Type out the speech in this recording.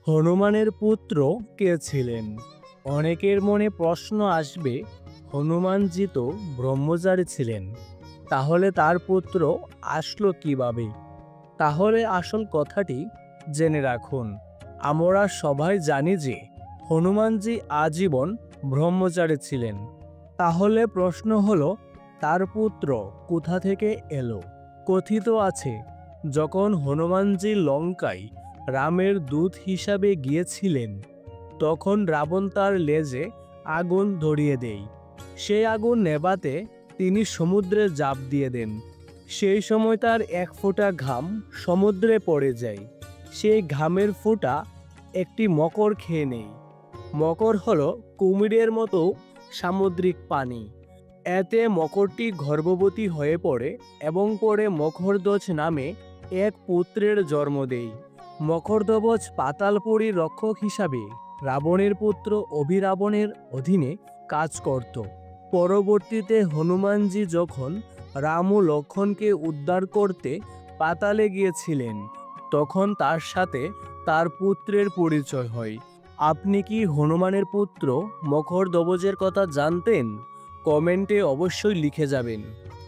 হনুমানের পুত্র কে ছিলেন? অনেকের মনে প্রশ্ন আসবে, হনুমানজি তো ব্রহ্মচারী ছিলেন, তাহলে তার পুত্র আসলো কিভাবে? তাহলে আসল কথাটি জেনে রাখুন। আমরা সবাই জানি যে হনুমানজি আজীবন ব্রহ্মচারী ছিলেন। তাহলে প্রশ্ন হলো, তার পুত্র কোথা থেকে এলো? কথিত আছে, যখন হনুমানজি লঙ্কায় রামের দূত হিসাবে গিয়েছিলেন, তখন রাবণ তার লেজে আগুন ধরিয়ে দেয়। সেই আগুন নেভাতে তিনি সমুদ্রে ঝাঁপ দিয়ে দেন। সেই সময় তার এক ফোঁটা ঘাম সমুদ্রে পড়ে যায়। সেই ঘামের ফোঁটা একটি মকর খেয়ে নেয়। মকর হলো কুমিরের মতো সামুদ্রিক প্রাণী। এতে মকরটি গর্ভবতী হয়ে পড়ে এবং পরে মকরধ্বজ নামে এক পুত্রের জন্ম দেয়। মকরধ্বজ পাতালপুরীর রক্ষক হিসাবে রাবণের পুত্র অভিরাবণের অধীনে কাজ করত। পরবর্তীতে হনুমানজি যখন রাম ও লক্ষ্মণকে উদ্ধার করতে পাতালে গিয়েছিলেন, তখন তার সাথে তার পুত্রের পরিচয় হয়। আপনি কি হনুমানের পুত্র মকরধ্বজের কথা জানতেন? কমেন্টে অবশ্যই লিখে যাবেন।